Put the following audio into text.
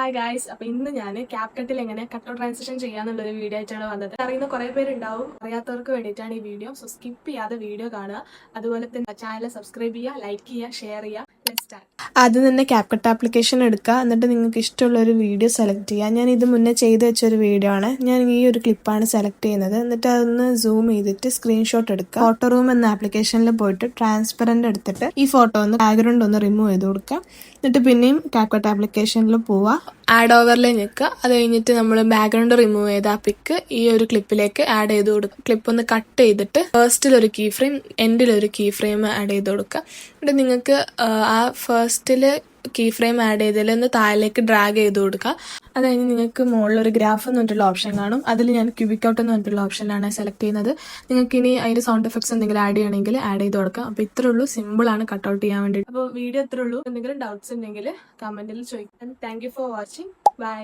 Hi guys. അപ്പോൾ ഇന്ന് ഞാൻ ക്യാപ്കട്ടിൽ എങ്ങനെ കട്ട് ഔട്ട് ട്രാൻസിഷൻ ചെയ്യാന്നുള്ളൊരു വീഡിയോ ആയിട്ടാണ് വന്നത്. അറിയുന്ന കുറേ പേരുണ്ടാവും, അറിയാത്തവർക്ക് വേണ്ടിയിട്ടാണ് ഈ വീഡിയോ. സോ സ്കിപ്പ് ചെയ്യാതെ വീഡിയോ കാണുക. അതുപോലെ തന്നെ ചാനൽ സബ്സ്ക്രൈബ് ചെയ്യുക, ലൈക്ക് ചെയ്യുക, ഷെയർ ചെയ്യുക. ആദ്യം തന്നെ ക്യാപ്കട്ട് ആപ്ലിക്കേഷൻ എടുക്കുക. എന്നിട്ട് നിങ്ങൾക്ക് ഇഷ്ടമുള്ള ഒരു വീഡിയോ സെലക്ട് ചെയ്യുക. ഞാൻ ഇത് മുന്നേ ചെയ്ത് വെച്ചൊരു വീഡിയോ ആണ്. ഞാൻ ഈ ഒരു ക്ലിപ്പാണ് സെലക്ട് ചെയ്യുന്നത്. എന്നിട്ട് അതൊന്ന് സൂം ചെയ്തിട്ട് സ്ക്രീൻഷോട്ട് എടുക്കുക. ഫോട്ടോ റൂം എന്ന ആപ്ലിക്കേഷനിൽ പോയിട്ട് ട്രാൻസ്പെറൻറ്റ് എടുത്തിട്ട് ഈ ഫോട്ടോ ഒന്ന് ബാക്ക്ഗ്രൗണ്ട് ഒന്ന് റിമൂവ് ചെയ്ത് കൊടുക്കുക. എന്നിട്ട് പിന്നെയും ക്യാപ്കട്ട് ആപ്ലിക്കേഷനിൽ പോവുക, ആഡ് ഓവറിൽ നിൽക്കുക. അത് കഴിഞ്ഞിട്ട് നമ്മൾ ബാക്ക്ഗ്രൗണ്ട് റിമൂവ് ചെയ്ത ആ പിക്ക് ഈ ഒരു ക്ലിപ്പിലേക്ക് ആഡ് ചെയ്ത് കൊടുക്കുക. ക്ലിപ്പ് ഒന്ന് കട്ട് ചെയ്തിട്ട് ഫസ്റ്റിലൊരു കീ ഫ്രെയിം, എൻഡിലൊരു കീ ഫ്രെയിം ആഡ് ചെയ്ത് കൊടുക്കുക. എന്നിട്ട് നിങ്ങൾക്ക് ആ ഫസ്റ്റിൽ കീ ഫ്രെയിം ആഡ് ചെയ്തതിൽ ഒന്ന് താഴേക്ക് ഡ്രാഗ് ചെയ്ത് കൊടുക്കുക. അത് കഴിഞ്ഞ് നിങ്ങൾക്ക് മുകളിലൊരു ഗ്രാഫ് എന്ന് പറഞ്ഞിട്ടുള്ള ഓപ്ഷൻ കാണും. അതിൽ ഞാൻ ക്യൂബിക് ഔട്ട് എന്ന് പറഞ്ഞിട്ടുള്ള ഓപ്ഷനാണ് സെലക്ട് ചെയ്യുന്നത്. നിങ്ങൾക്ക് ഇനി അതിൻ്റെ സൗണ്ട് എഫക്ട്സ് എന്തെങ്കിലും ആഡ് ചെയ്യണമെങ്കിൽ ആഡ് ചെയ്ത് കൊടുക്കാം. അപ്പോൾ ഇത്രേ ഉള്ളൂ, സിമ്പിളാണ് കട്ട് ഔട്ട് ചെയ്യാൻ വേണ്ടിയിട്ട്. അപ്പോൾ വീഡിയോ ഇത്രേ ഉള്ളൂ. എന്തെങ്കിലും ഡൗട്ട്സ് ഉണ്ടെങ്കിൽ കമൻറ്റിൽ ചോദിക്കാം. Thank you for watching. By.